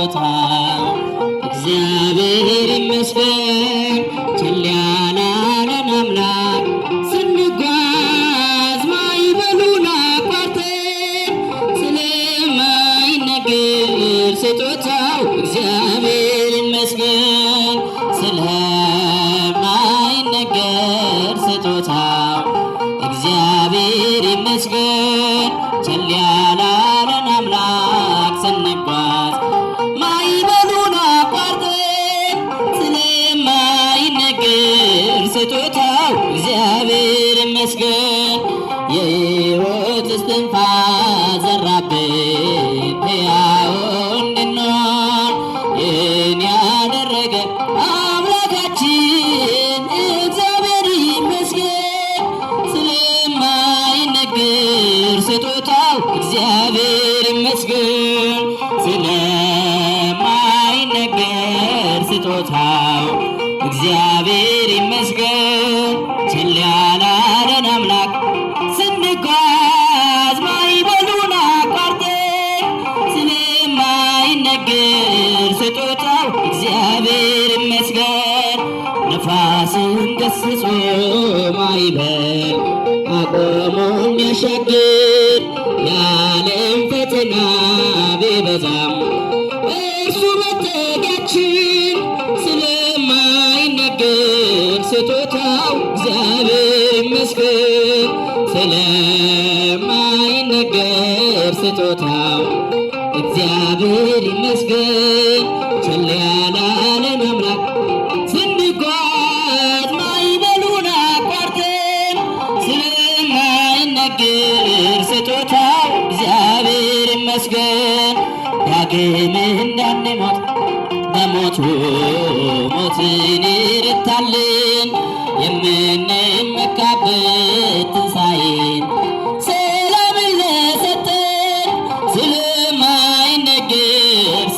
ስጦታ እግዚአብሔር ይመስገን። ቸል ያላለን አምላክ ስንጓዝ ማዕበሉን አቋርጠን ስለማይነገር ስጦታው እግዚአብሔር ይመስገን። ስለማይነገር ስጦታው እግዚአብሔር ይመስገን። ቸል ያላለን አምላክ ስንጓዝ ማዕበሉን አቋርጠን ስለማይነገር ስጦታው እግዚአብሔር ይመስገን። የሕይወት እስትንፋስ ዘራብን ሕያው እንድንሆን ይህን ያደረገ አምላካችን እግዚአብሔር ይመስገን። ስለማይነገር ስጦታው እግዚአብሔር ይመስገን። ስለማይነገር ስጦታው እግዚአብሔር ይመስገን። ቸል ያላለን አምላክ ስንጓዝ ማዕበሉን አቋርጠን ስለማይነገር ስጦታው እግዚአብሔር ይመስገን። ነፋስን ገስጾ ማዕበል አቆሞ የሚያሻግር የዓለም ፈተና ቢበዛም እርሱ መጠጊያችን። ስለማይነገር ስጦታው እግዚአብሔር ይመስገን። ስለማይነገር ስጦታው እግዚአብሔር ይመስገን። ቸል ያላለን አምላክ ስንጓዝ ማዕበሉን አቋርጠን ስለማይነገር ስጦታው እግዚአብሔር ይመስገን። ዳግም እንዳንሞት በሞቱ ሞትን ይርታልን የምንመካበት ትንሣኤን ሰላምን ለሰጠን ስለማይነገር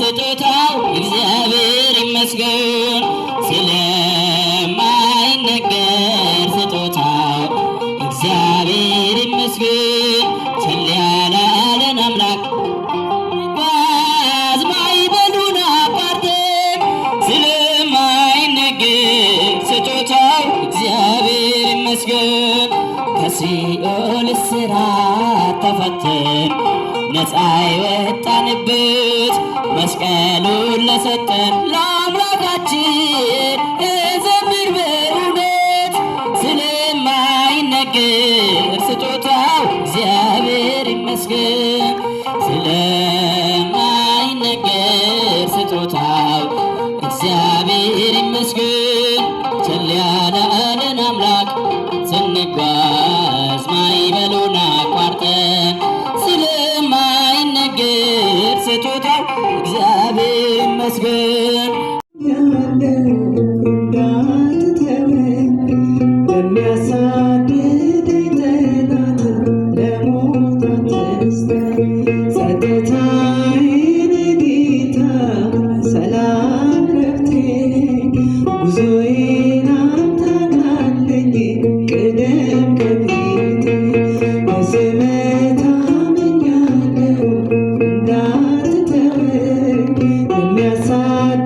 ስጦታው እግዚአብሔር ይመስገን። ስለማይነገር ስጦታው እግዚአብሔር ይመስገን። ቸል ያላለን አምላክ ጓዝ ማዕበሉን አቋርጠን ስለማይነገር ስጦታው እግዚአብሔር ይመስገን። ከሲኦል እስራት ተፈተን ነፃ የወጣንበት መስቀሉን ለሰጠን ለአምላካችን እንዘምር በእውነት። ስለማይነገር ስጦታው እግዚአብሔር ይመስገን። ስለማይነገር ስጦታው እግዚአብሔር ይመስገን። ቸል ያላለን አምላክ ስንጓዝ ማዕበሉን አቋርጠን ስለማይነገር ስጦታው እግዚአብሔር ይመስገን። Sad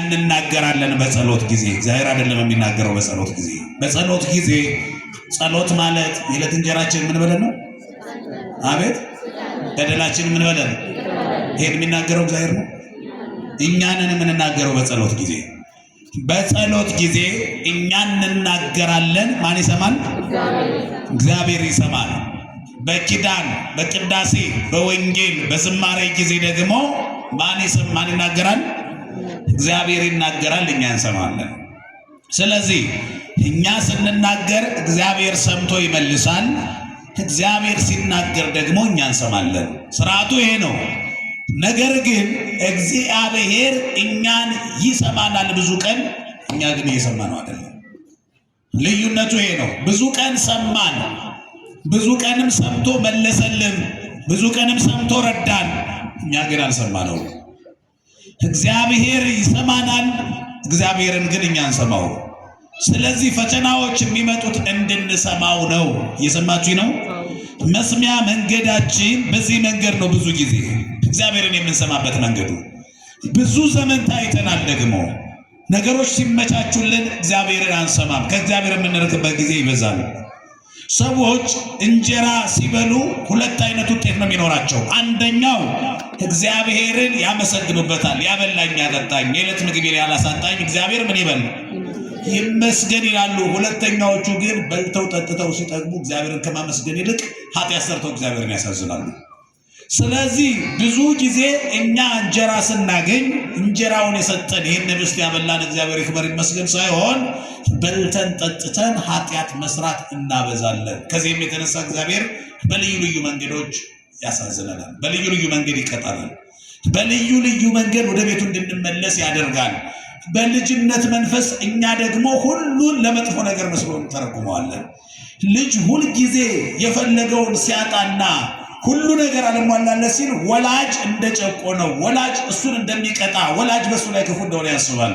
እንናገራለን በጸሎት ጊዜ። እግዚአብሔር አይደለም የሚናገረው በጸሎት ጊዜ። በጸሎት ጊዜ ጸሎት ማለት የዕለት እንጀራችን ምን በለን ነው? አቤት በደላችን ምን በለን? ይሄን የሚናገረው እግዚአብሔር ነው። እኛንን የምንናገረው በጸሎት ጊዜ። በጸሎት ጊዜ እኛን እንናገራለን። ማን ይሰማል? እግዚአብሔር ይሰማል። በኪዳን በቅዳሴ በወንጌል በዝማሬ ጊዜ ደግሞ ማን ይናገራል? እግዚአብሔር ይናገራል፣ እኛ እንሰማለን። ስለዚህ እኛ ስንናገር እግዚአብሔር ሰምቶ ይመልሳል። እግዚአብሔር ሲናገር ደግሞ እኛ እንሰማለን። ስርዓቱ ይሄ ነው። ነገር ግን እግዚአብሔር እኛን ይሰማናል ብዙ ቀን፣ እኛ ግን እየሰማነው አይደለም። ልዩነቱ ይሄ ነው። ብዙ ቀን ሰማን፣ ብዙ ቀንም ሰምቶ መለሰልን፣ ብዙ ቀንም ሰምቶ ረዳን፣ እኛ ግን አልሰማነው። እግዚአብሔር ይሰማናል፣ እግዚአብሔርን ግን እኛ አንሰማው። ስለዚህ ፈተናዎች የሚመጡት እንድንሰማው ነው። እየሰማችሁ ነው? መስሚያ መንገዳችን በዚህ መንገድ ነው። ብዙ ጊዜ እግዚአብሔርን የምንሰማበት መንገዱ ብዙ ዘመን ታይተናል። ደግሞ ነገሮች ሲመቻቹልን እግዚአብሔርን አንሰማም። ከእግዚአብሔር የምንርቅበት ጊዜ ይበዛል። ሰዎች እንጀራ ሲበሉ ሁለት አይነት ውጤት ነው የሚኖራቸው። አንደኛው እግዚአብሔርን ያመሰግኑበታል። ያበላኝ ያጠጣኝ፣ የዕለት ምግቤን ያላሳጣኝ እግዚአብሔር ምን ይበል ይመስገን ይላሉ። ሁለተኛዎቹ ግን በልተው ጠጥተው ሲጠግቡ እግዚአብሔርን ከማመስገን ይልቅ ኃጢአት ሰርተው እግዚአብሔርን ያሳዝናሉ። ስለዚህ ብዙ ጊዜ እኛ እንጀራ ስናገኝ እንጀራውን የሰጠን ይህን ህብስት ያበላን እግዚአብሔር ይክበር ይመስገን ሳይሆን በልተን ጠጥተን ኃጢአት መስራት እናበዛለን። ከዚህም የተነሳ እግዚአብሔር በልዩ ልዩ መንገዶች ያሳዝነናል፣ በልዩ ልዩ መንገድ ይቀጣናል፣ በልዩ ልዩ መንገድ ወደ ቤቱ እንድንመለስ ያደርጋል። በልጅነት መንፈስ እኛ ደግሞ ሁሉን ለመጥፎ ነገር መስሎን ተረጉመዋለን። ልጅ ሁል ጊዜ የፈለገውን ሲያጣና ሁሉ ነገር አለሟላለት ሲል ወላጅ እንደጨቆነው፣ ወላጅ እሱን እንደሚቀጣ፣ ወላጅ በሱ ላይ ክፉ እንደሆነ ያስባል።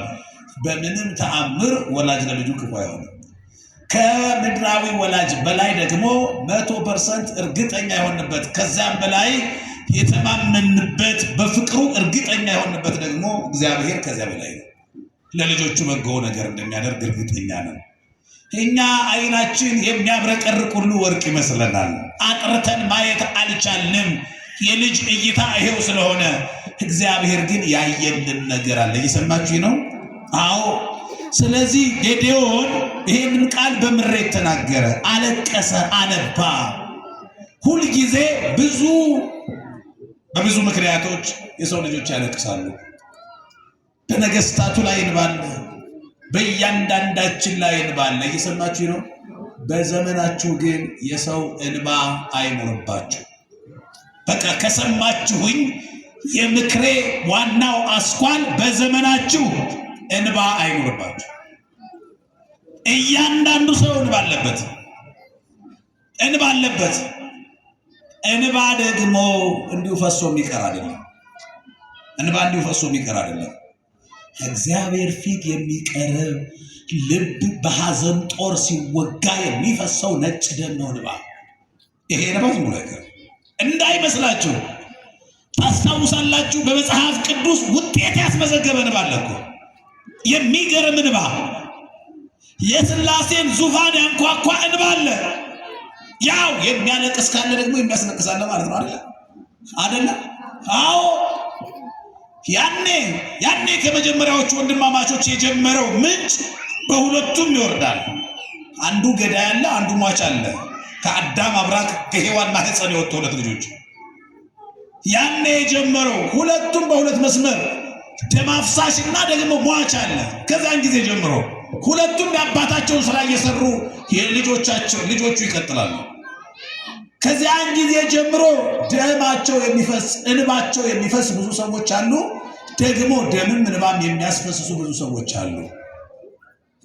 በምንም ተአምር ወላጅ ለልጁ ክፉ አይሆንም። ከምድራዊ ወላጅ በላይ ደግሞ 100% እርግጠኛ የሆንበት ከዛም በላይ የተማመንበት በፍቅሩ እርግጠኛ የሆንበት ደግሞ እግዚአብሔር ከዚያ በላይ ነው። ለልጆቹ በጎ ነገር እንደሚያደርግ እርግጠኛ ነን። እኛ አይናችን የሚያብረቀርቅ ሁሉ ወርቅ ይመስለናል። አጥርተን ማየት አልቻልንም። የልጅ እይታ ይሄው ስለሆነ እግዚአብሔር ግን ያየልን ነገር አለ። እየሰማችሁ ነው? አዎ። ስለዚህ ጌዴዎን ይሄንን ቃል በምሬት ተናገረ፣ አለቀሰ፣ አነባ። ሁል ጊዜ በብዙ ምክንያቶች የሰው ልጆች ያለቅሳሉ። በነገስታቱ ላይ እንባል፣ በእያንዳንዳችን ላይ እንባል። እየሰማችሁ ነው? በዘመናችሁ ግን የሰው እንባ አይኖርባችሁ። በቃ ከሰማችሁኝ የምክሬ ዋናው አስኳል በዘመናችሁ እንባ አይኖርባችሁ። እያንዳንዱ ሰው እንባ አለበት። እንባ ደግሞ እንዲሁ ፈሶ የሚቀር አይደለም። እንባ እንዲሁ ፈሶ የሚቀር አይደለም። እግዚአብሔር ፊት የሚቀርብ ልብ በሐዘን ጦር ሲወጋ የሚፈሰው ነጭ ደም ነው እንባ። ይሄ እንባ ዝም ብሎ አይቀርም እንዳይመስላችሁ። ታስታውሳላችሁ በመጽሐፍ ቅዱስ ውጤት ያስመዘገበ እንባ አለ እኮ። የሚገርም እንባ፣ የሥላሴን ዙፋን ያንኳኳ እንባ አለ። ያው የሚያለቅስ ካለ ደግሞ የሚያስለቅስ አለ ማለት ነው አይደለ? አዎ ያኔ ከመጀመሪያዎቹ ወንድማማቾች የጀመረው ምንጭ በሁለቱም ይወርዳል። አንዱ ገዳይ አለ፣ አንዱ ሟች አለ። ከአዳም አብራክ ከሔዋን ማህፀን የወጡ ሁለት ልጆች ያኔ የጀመረው ሁለቱም በሁለት መስመር ደም አፍሳሽና ደግሞ ሟች አለ። ከዛን ጊዜ ጀምሮ ሁለቱም የአባታቸውን ስራ እየሰሩ ልጆቹ ይቀጥላሉ። ከዚያን ጊዜ ጀምሮ ደማቸው የሚፈስ እንባቸው የሚፈስ ብዙ ሰዎች አሉ። ደግሞ ደምም እንባም የሚያስፈስሱ ብዙ ሰዎች አሉ።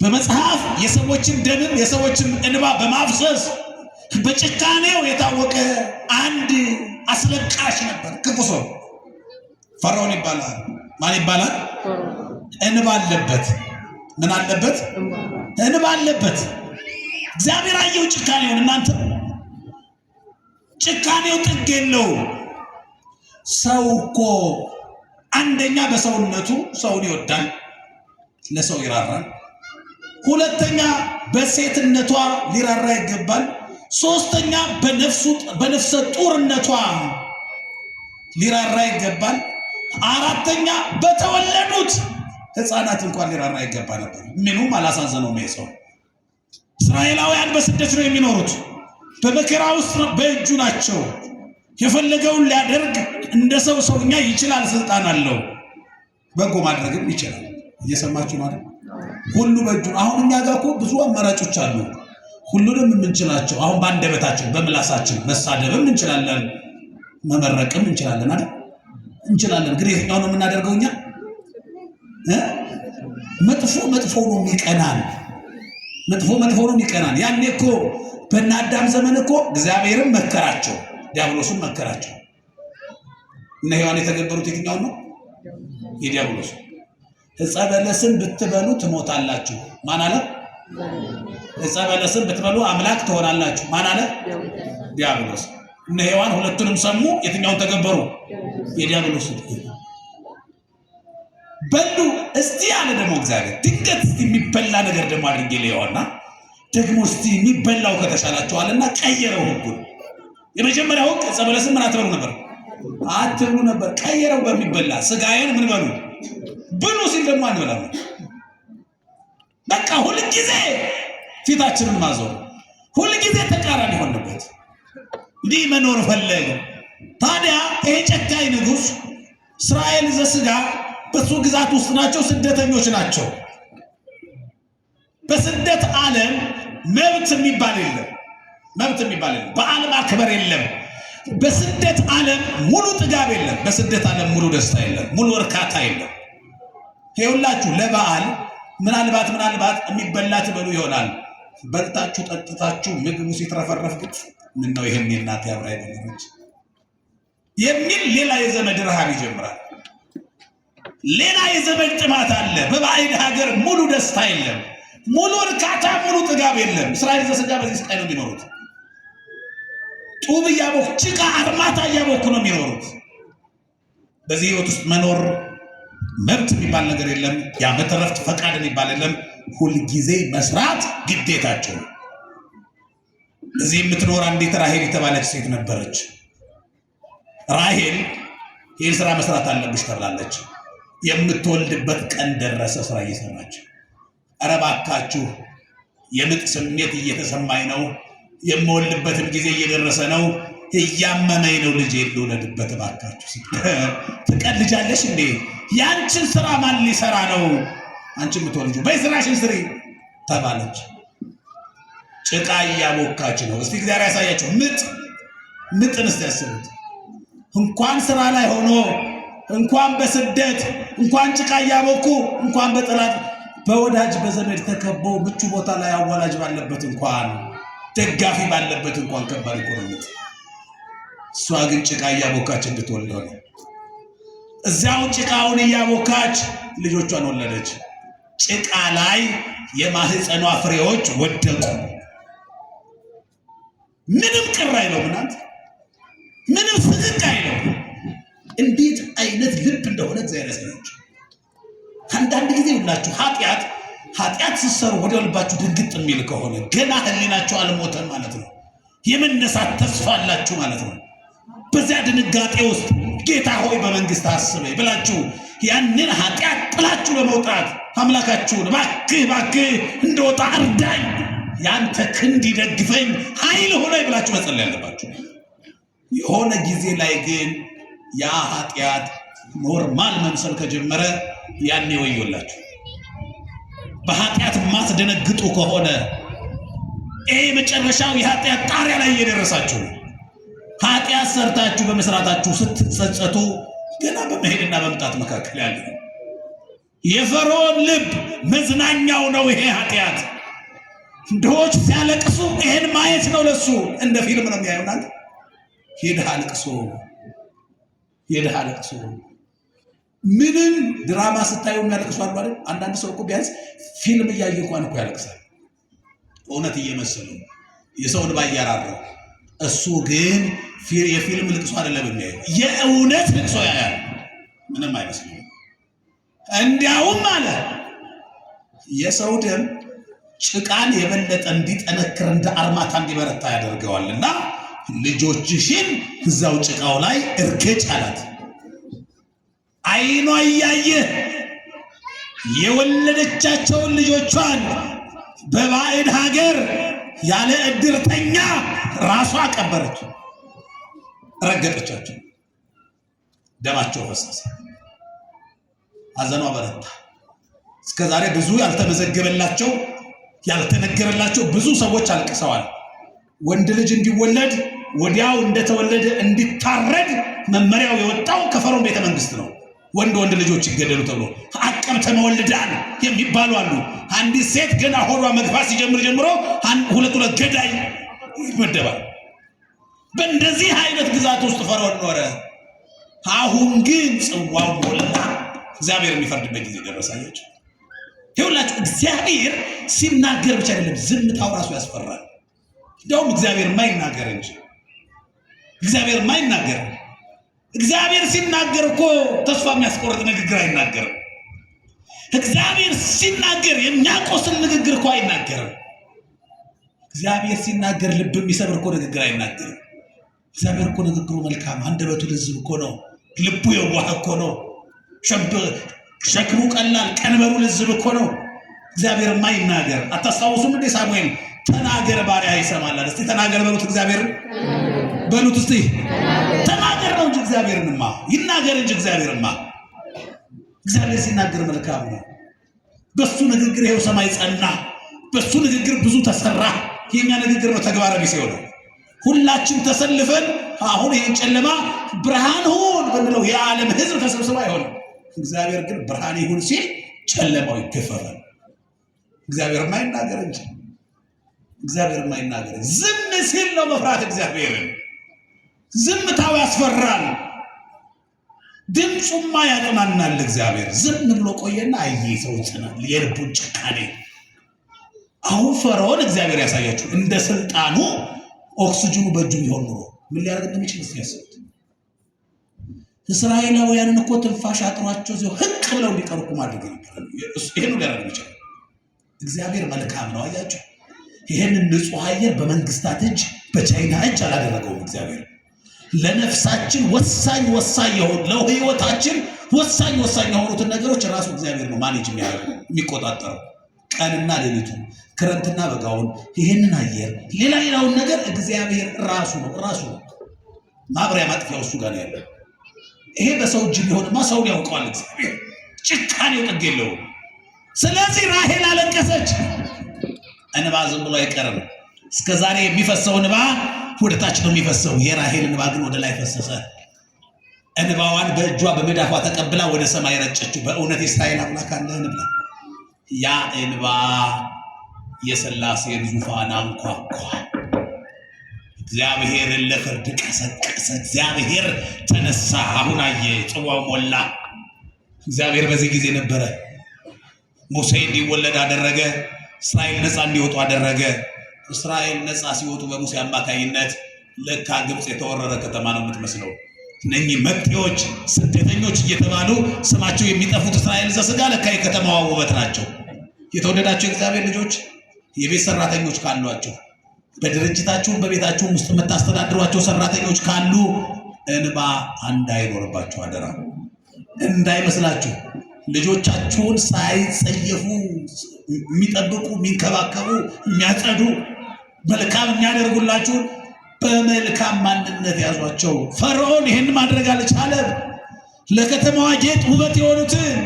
በመጽሐፍ የሰዎችን ደምም የሰዎችን እንባ በማፍሰስ በጭካኔው የታወቀ አንድ አስለቃሽ ነበር። ክፉ ሰው ፈርዖን ይባላል። ማን ይባላል? እንባ አለበት። ምን አለበት? እንባ አለበት። እግዚአብሔር አየው ጭካኔውን። እናንተ ጭካኔው ጥግ የለውም። ሰው እኮ አንደኛ በሰውነቱ ሰውን ይወዳል፣ ለሰው ይራራል። ሁለተኛ በሴትነቷ ሊራራ ይገባል። ሶስተኛ በነፍሰ ጡርነቷ ሊራራ ይገባል። አራተኛ በተወለዱት ሕፃናት እንኳን ሊራራ ይገባ ነበር። ምኑም አላሳዘነውም ሰው። እስራኤላውያን በስደት ነው የሚኖሩት። በመከራ ውስጥ በእጁ ናቸው። የፈለገውን ሊያደርግ እንደ ሰውኛ ይችላል፣ ስልጣን አለው። በጎ ማድረግም ይችላል። እየሰማችሁ ማለት ሁሉ በእጁ። አሁን እኛ ጋር እኮ ብዙ አማራጮች አሉ። ሁሉንም የምንችላቸው አሁን በአንደበታችን በምላሳችን መሳደብም እንችላለን፣ መመረቅም እንችላለን አይደል? እንችላለን። ግን የትኛው ነው የምናደርገው እኛ? መጥፎ ነው የሚቀናን። መጥፎ ነው የሚቀናን። ያኔ እኮ በእነ አዳም ዘመን እኮ እግዚአብሔርም መከራቸው፣ ዲያብሎስም መከራቸው። እነ ሔዋን የተገበሩት የትኛው ነው? የዲያብሎስ። ዕፀ በለስን ብትበሉ ትሞታላችሁ። ማን አለ? ዕፀ በለስን ብትበሉ አምላክ ትሆናላችሁ። ማን አለ? ዲያብሎስ። እነ ሔዋን ሁለቱንም ሰሙ። የትኛውን ተገበሩ? የዲያብሎስ በሉ። እስቲ አለ ደግሞ እግዚአብሔር ድንገት እስቲ የሚበላ ነገር ደግሞ አድርጌ ለየዋና ደግሞ እስቲ የሚበላው ከተሻላቸዋልና ቀየረው ሕጉን። የመጀመሪያው ሕግ ዕፀ በለስን ምን አትበሉ ነበር? አትብሉ ነበር። ቀየረው በሚበላ ስጋዬን ምን በሉ ብሉ ሲል ደግሞ አንበላም። በቃ ሁልጊዜ ፊታችንን ማዞር፣ ሁልጊዜ ተቃራኒ ሆነበት። እንዲህ መኖር ፈለገ። ታዲያ ይሄ ጨካኝ ንጉሥ እስራኤል ዘሥጋ በሱ ግዛት ውስጥ ናቸው፣ ስደተኞች ናቸው። በስደት ዓለም መብት የሚባል የለም። በዓል ማክበር የለም። በስደት ዓለም ሙሉ ጥጋብ የለም። በስደት ዓለም ሙሉ ደስታ የለም። ሙሉ እርካታ የለም። ይኸውላችሁ ለበዓል ምናልባት የሚበላ ትበሉ ይሆናል። በልታችሁ ጠጥታችሁ ምግቡ ሲትረፈረፍ ግን ምነው ይሄን የእናቴ አብራይ ነገሮች የሚል ሌላ የዘመድ ረሃብ ይጀምራል። ሌላ የዘመድ ጥማት አለ። በባዕድ ሀገር ሙሉ ደስታ የለም። ሙሉ እርካታ፣ ሙሉ ጥጋብ የለም። እስራኤል ዘሥጋ በዚህ ስቃይ ነው የሚኖሩት። ጡብ እያቦኩ ጭቃ አርማታ እያቦኩ ነው የሚኖሩት። በዚህ ህይወት ውስጥ መኖር መብት የሚባል ነገር የለም። የዓመት ዕረፍት ፈቃድ የሚባል የለም። ሁልጊዜ መስራት ግዴታቸው ነው። እዚህ የምትኖር አንዲት ራሄል የተባለች ሴት ነበረች። ራሄል ይህን ስራ መስራት አለብሽ ተብላለች። የምትወልድበት ቀን ደረሰ። ስራ እየሰራች ኧረ እባካችሁ የምጥ ስሜት እየተሰማኝ ነው፣ የምወልድበትም ጊዜ እየደረሰ ነው፣ እያመመኝ ነው፣ ልጄ ልውለድበት እባካችሁ። ትቀልጃለሽ እንዴ? ያንቺን ስራ ማን ሊሰራ ነው? አንቺ የምትወልጂው በይ ስራሽን ስሪ ተባለች። ጭቃ እያቦካች ነው። እስቲ እግዚአብሔር ያሳያችሁ። ምጥን እስቲ ያስቡት። እንኳን ስራ ላይ ሆኖ እንኳን በስደት እንኳን ጭቃ እያቦኩ እንኳን በጠላት በወዳጅ በዘመድ ተከቦ ምቹ ቦታ ላይ አዋላጅ ባለበት እንኳን ደጋፊ ባለበት እንኳን ከባድ እኮ ነው። እሷ ግን ጭቃ እያቦካች እንድትወልድ ሆነ። እዚያው ጭቃውን እያቦካች ልጆቿን ወለደች። ጭቃ ላይ የማህፀኗ ፍሬዎች ወደቁ። ምንም ቅር አይለው ምናት ምንም ፍቅቅ አይለው። እንዴት አይነት ልብ እንደሆነ እግዚአብሔር ያሳያችሁ። አንዳንድ ጊዜ ሁላችሁ ኃጢአት ስትሰሩ ወደ ልባችሁ ድንግጥ የሚል ከሆነ ገና ህሊናችሁ አልሞተም ማለት ነው። የመነሳት ተስፋ አላችሁ ማለት ነው። በዚያ ድንጋጤ ውስጥ ጌታ ሆይ በመንግስት አስበኝ ብላችሁ ያንን ኃጢአት ጥላችሁ ለመውጣት አምላካችሁን እባክህ እንደወጣ እርዳኝ፣ ያንተ ክንድ ይደግፈኝ፣ ኃይል ሆነኝ ብላችሁ መጸለይ ያለባችሁ። የሆነ ጊዜ ላይ ግን ያ ኃጢአት ኖርማል መምሰል ከጀመረ ያኔ ወዮላችሁ። በኃጢአት ማትደነግጡ ከሆነ መጨረሻው የኃጢአት ጣሪያ ላይ እየደረሳችሁ ነው። ኃጢአት ሰርታችሁ በመስራታችሁ ስትጸጸቱ ገና በመሄድና በመምጣት መካከል ያለ ነው። የፈርዖን ልብ መዝናኛው ነው ይሄ ኃጢአት። ድሆች ሲያለቅሱ ይሄን ማየት ነው ለሱ። እንደ ፊልም ነው የሚያዩናል። ሄደህ አልቅሶ ምንም ድራማ ስታዩ የሚያለቅሱ አሉ አይደል? አንዳንድ ሰው እኮ ቢያንስ ፊልም እያየ እንኳን እኮ ያለቅሳል። እውነት እየመሰለው የሰውን ባያራራው። እሱ ግን የፊልም ልቅሶ አይደለም የሚያየው፣ የእውነት ልቅሶ ያያል። ምንም አይመስልም። እንዲያውም አለ የሰው ደም ጭቃን የበለጠ እንዲጠነክር እንደ አርማታ እንዲበረታ ያደርገዋልና ልጆችሽን እዛው ጭቃው ላይ እርገጭ አላት። አይኗ እያየ የወለደቻቸውን ልጆቿን በባዕድ ሀገር ያለ እድርተኛ ራሷ ቀበረች፣ ረገጠቻቸው፣ ደማቸው ፈሰሰ፣ ሐዘኗ በረታ። እስከዛሬ ብዙ ያልተመዘገበላቸው ያልተነገረላቸው ብዙ ሰዎች አልቅሰዋል። ወንድ ልጅ እንዲወለድ ወዲያው እንደተወለደ እንዲታረድ መመሪያው የወጣው ከፈርዖን ቤተ መንግስት ነው። ወንድ ልጆች ይገደሉ ተብሎ አቀብተ መወልዳን የሚባሉ አሉ። አንዲት ሴት ገና ሆዷ መግፋት ሲጀምር ጀምሮ ሁለት ገዳይ ይመደባል። በእንደዚህ አይነት ግዛት ውስጥ ፈርዖን ኖረ። አሁን ግን ጽዋው ሞላ። እግዚአብሔር የሚፈርድበት ጊዜ ደረሳለች። ይኸውላችሁ እግዚአብሔር ሲናገር ብቻ አይደለም፣ ዝምታው ራሱ ያስፈራል። እንደውም እግዚአብሔር የማይናገር እንጂ እግዚአብሔር ሲናገር እኮ ተስፋ የሚያስቆርጥ ንግግር አይናገርም። እግዚአብሔር ሲናገር የሚያቆስል ንግግር እኮ አይናገርም። እግዚአብሔር ሲናገር ልብ የሚሰብር እኮ ንግግር አይናገርም። እግዚአብሔር እኮ ንግግሩ መልካም፣ አንደበቱ ልዝብ እኮ ነው፣ ልቡ የዋህ እኮ ነው፣ ሸክሙ ቀላል፣ ቀንበሩ ልዝብ እኮ ነው። እግዚአብሔር የማይናገር አታስታውሱም እንዴ? ሳሙኤል ተናገር ባሪያ ይሰማል። እስቲ ተናገር በሉት፣ እግዚአብሔር በሉት እስቲ ተናገር ነው እንጂ እግዚአብሔርንማ ይናገር እንጂ እግዚአብሔርማ። እግዚአብሔር ሲናገር መልካም ነው። በሱ ንግግር ይሄው ሰማይ ጸና፣ በሱ ንግግር ብዙ ተሰራ። የኛ ንግግር ነው ተግባረ ቢስ ነው። ሁላችን ተሰልፈን አሁን ይሄን ጨለማ ብርሃን ሁን ብንለው የዓለም ሕዝብ ተሰብስባ አይሆንም። እግዚአብሔር ግን ብርሃን ይሁን ሲል ጨለማው ይገፈፋል። እግዚአብሔር የማይናገር እንጂ እግዚአብሔር የማይናገር ዝም ሲል ነው መፍራት። እግዚአብሔርን ዝምታው ያስፈራል፣ ድምፁማ ያጠናናል። እግዚአብሔር ዝም ብሎ ቆየና አየ ሰው ጽናት የልቡን ጭካኔ። አሁን ፈርዖን እግዚአብሔር ያሳያችሁ እንደ ስልጣኑ ኦክሲጅኑ በእጁ ቢሆን ኑሮ ምን ሊያደርግ እንደሚችል ያስቡት። እስራኤላውያንን እኮ ትንፋሽ አጥሯቸው እዚያው ህቅ ብለው እንዲቀሩ እኮ ማድረግ ይችላል። ይሄን ሊያደርግ ይችላል። እግዚአብሔር መልካም ነው። አያችሁ ይሄንን ንጹህ አየር በመንግስታት እጅ በቻይና እጅ አላደረገውም። እግዚአብሔር ለነፍሳችን ወሳኝ የሆኑ ለህይወታችን ወሳኝ የሆኑትን ነገሮች ራሱ እግዚአብሔር ነው ማኔጅ የሚያደርገው የሚቆጣጠረው። ቀንና ሌሊቱን፣ ክረምትና በጋውን፣ ይሄንን አየር ሌላውን ነገር እግዚአብሔር ራሱ ነው። ማብሪያ ማጥፊያው እሱ ጋር ያለው። ይሄ በሰው እጅ ቢሆንማ ሰው ያውቀዋል። እግዚአብሔር ጭካኔው ጥግ የለውም። ስለዚህ ራሔል አለቀሰች። እንባ ዝም ብሎ አይቀርም። እስከዛሬ የሚፈሰው እንባ ወደ ታች ነው የሚፈሰው። የራሔል እንባ ግን ወደ ላይ ፈሰሰ። እንባዋን በእጇ በመዳፏ ተቀብላ ወደ ሰማይ ረጨችው። በእውነት የእስራኤል አምላክ አለህን ብላ ያ እንባ የሥላሴን ዙፋን አንኳኳ። እግዚአብሔርን ለፍርድ ቀሰቀሰ። እግዚአብሔር ተነሳ። አሁን አየ፣ ጽዋው ሞላ። እግዚአብሔር በዚህ ጊዜ ነበረ። ሙሴ እንዲወለድ አደረገ። እስራኤል ነፃ እንዲወጡ አደረገ። እስራኤል ነፃ ሲወጡ በሙሴ አማካይነት ለካ ግብፅ የተወረረ ከተማ ነው የምትመስለው። እነኚህ መጤዎች ስደተኞች እየተባሉ ስማቸው የሚጠፉት እስራኤል ዘሥጋ ለካ የከተማዋ ውበት ናቸው። የተወደዳቸው የእግዚአብሔር ልጆች የቤት ሰራተኞች ካሏቸው፣ በድርጅታችሁም በቤታችሁም ውስጥ የምታስተዳድሯቸው ሰራተኞች ካሉ እንባ እንዳይኖርባቸው አደራ። እንዳይመስላችሁ ልጆቻችሁን ሳይጸየፉ የሚጠብቁ፣ የሚንከባከቡ፣ የሚያጸዱ፣ መልካም የሚያደርጉላችሁን በመልካም ማንነት ያዟቸው። ፈርዖን ይህን ማድረግ አልቻለም። ለከተማዋ ጌጥ ውበት የሆኑትን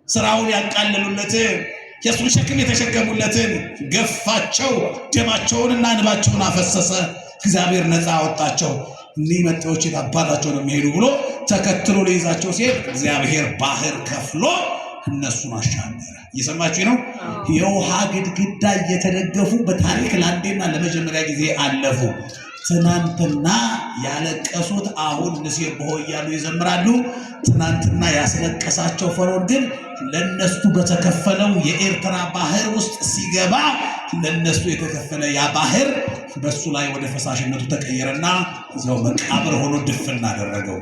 ስራውን ያቃለሉለትን የእሱን ሸክም የተሸከሙለትን ገፋቸው። ደማቸውንና እንባቸውን አፈሰሰ። እግዚአብሔር ነፃ አወጣቸው። እኒህ መጤዎች አባታቸው ነው የሚሄዱ ብሎ ተከትሎ ሊይዛቸው ሲሄድ እግዚአብሔር ባህር ከፍሎ እነሱን አሻገረ። እየሰማችሁ ነው። የውሃ ግድግዳ እየተደገፉ በታሪክ ለአንዴና ለመጀመሪያ ጊዜ አለፉ። ትናንትና ያለቀሱት አሁን ንሴብሖ እያሉ ይዘምራሉ። ትናንትና ያስለቀሳቸው ፈርዖን ግን ለነሱ በተከፈለው የኤርትራ ባህር ውስጥ ሲገባ ለነሱ የተከፈለ ያ ባህር በሱ ላይ ወደ ፈሳሽነቱ ተቀየረና እዛው መቃብር ሆኖ ድፍን አደረገው።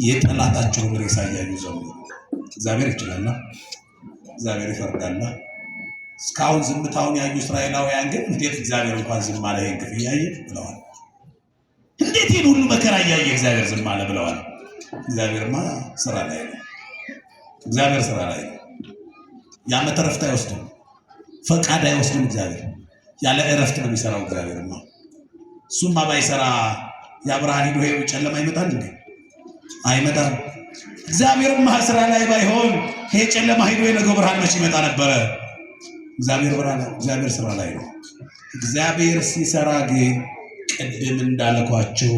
የጠላታቸውን ሬሳ እያዩ ዘመሩ። እግዚአብሔር ይችላል፣ እግዚአብሔር ይፈርዳል። እስካሁን ዝምታውን ያዩ እስራኤላውያን ግን እንዴት እግዚአብሔር እንኳን ዝም አለ ይሄን ግፍ እያየ ብለዋል። እንዴት ይህን ሁሉ መከራ እያየ እግዚአብሔር ዝም አለ ብለዋል። እግዚአብሔርማ ስራ ላይ ነው። እግዚአብሔር ስራ ላይ ነው። የዓመት እረፍት አይወስድም፣ ፈቃድ አይወስድም። እግዚአብሔር ያለ እረፍት ነው የሚሰራው። እግዚአብሔርማ እሱማ ባይሰራ የአብርሃን ሂዶ ይሄ ጨለማ ይመጣል እንዴ? አይመጣም። እግዚአብሔርማ ስራ ላይ ባይሆን ይሄ ጨለማ ሂዶ የነገው ብርሃን መቼ ይመጣ ነበረ? እግዚአብሔር ስራ ላይ ነው። እግዚአብሔር ሲሰራ ግን ቅድም እንዳልኳቸው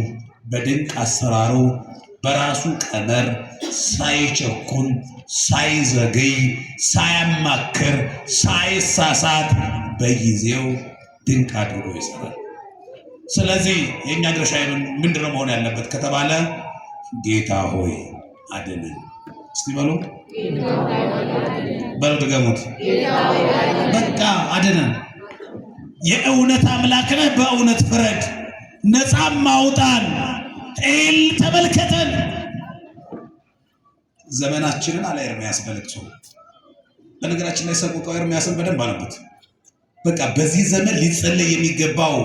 በድንቅ አሰራሩ በራሱ ቀመር ሳይቸኩል፣ ሳይዘገይ፣ ሳያማክር፣ ሳይሳሳት በጊዜው ድንቅ አድርጎ ይሰራል። ስለዚህ የእኛ ድርሻ ምንድነው መሆን ያለበት ከተባለ ጌታ ሆይ አድነን። እስቲ በሉ ድገሙት። በቃ አድነን። የእውነት አምላክ ነህ፣ በእውነት ፍረድ፣ ነፃም ማውጣን። ተመልከተን። ዘመናችንን አለ ኤርምያስ በልቅሶ። በነገራችን ላይ ሰቆቃው ኤርምያስን በደንብ አለበት። በቃ በዚህ ዘመን ሊጸለይ የሚገባው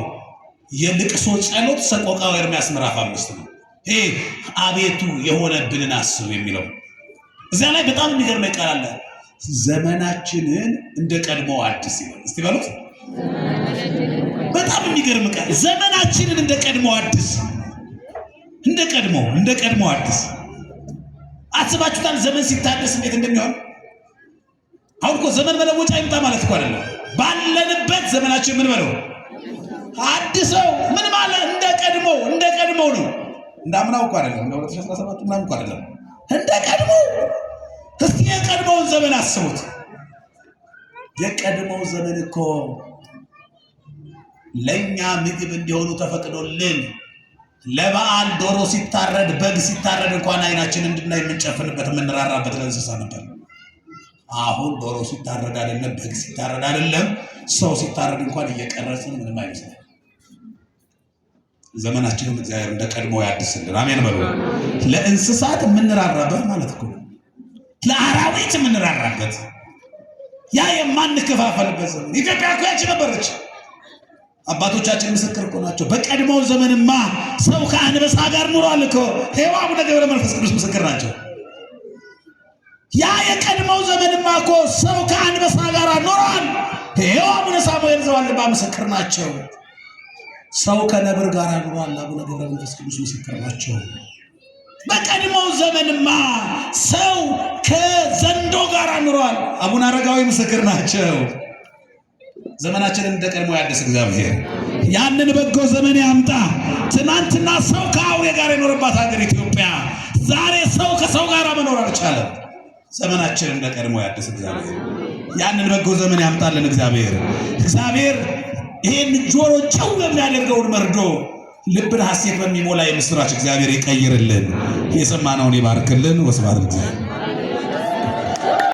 የልቅሶ ጸሎት ሰቆቃው ኤርምያስ ምዕራፍ 5 ነው። ይሄ አቤቱ የሆነብንን አስብ የሚለው እዚያ ላይ በጣም የሚገርም ቃል አለ። ዘመናችንን እንደ ቀድሞ አድስ ይላል። እስቲ በሉት። በጣም የሚገርም ቃል። ዘመናችንን እንደ ቀድሞ አድስ፣ እንደ ቀድሞ አድስ። አስባችሁታል? ዘመን ሲታደስ እንዴት እንደሚሆን። አሁን እኮ ዘመን መለወጫ ይምጣ ማለት እኮ አይደለም። ባለንበት ዘመናችን ምን በለው አድሰው። ምን ማለት እንደ ቀድሞ ነው። እንዳምናው እኮ አይደለም፣ እንደ 2017 ምናምን እኮ አይደለም፣ እንደ ቀድሞ። እስቲ የቀድሞውን ዘመን አስቡት። የቀድሞው ዘመን እኮ ለኛ ምግብ እንዲሆኑ ተፈቅዶልን ለበዓል ዶሮ ሲታረድ፣ በግ ሲታረድ እንኳን አይናችን እንድናይ የምንጨፍንበት የምንራራበት ለእንስሳ ነበር። አሁን ዶሮ ሲታረድ አይደለም፣ በግ ሲታረድ አይደለም፣ ሰው ሲታረድ እንኳን እየቀረጽን ምንም አይመስልም። ዘመናችንም እግዚአብሔር እንደ ቀድሞ ያድስልን። አሜን በሉ። ለእንስሳት የምንራራበት ማለት እኮ ለአራዊት የምንራራበት ያ የማንከፋፈልበት ዘመን ኢትዮጵያ እኮ ያቺ ነበረች። አባቶቻችን ምስክር እኮ ናቸው። በቀድሞው ዘመንማ ሰው ከአንበሳ ጋር ኑሯል እኮ። ሔዋን አቡነ ገብረ መንፈስ ቅዱስ ምስክር ናቸው። ያ የቀድሞው ዘመንማ እኮ ሰው ከአንበሳ ጋር ኑሯል። ሔዋን አቡነ ሳሙኤል ዘዋልባ ምስክር ናቸው። ሰው ከነብር ጋር ኑሯል። አቡነ ገብረ መንፈስ ቅዱስ ምስክር ናቸው። በቀድሞው ዘመንማ ሰው ከዘንዶ ጋር ኑሯል። አቡነ አረጋዊ ምስክር ናቸው። ዘመናችንን እንደ ቀድሞ ያድስ እግዚአብሔር። ያንን በጎ ዘመን ያምጣ። ትናንትና ሰው ከአውሬ ጋር የኖረባት ሀገር ኢትዮጵያ ዛሬ ሰው ከሰው ጋር መኖር አልቻለም። ዘመናችንን እንደ ቀድሞ ያድስ እግዚአብሔር። ያንን በጎ ዘመን ያምጣልን እግዚአብሔር። እግዚአብሔር ይሄን ጆሮ ጨው የሚያደርገውን መርዶ ልብን ሐሴት በሚሞላ የምስራች እግዚአብሔር ይቀይርልን፣ የሰማነውን ይባርክልን። ወስብሐት ለእግዚአብሔር።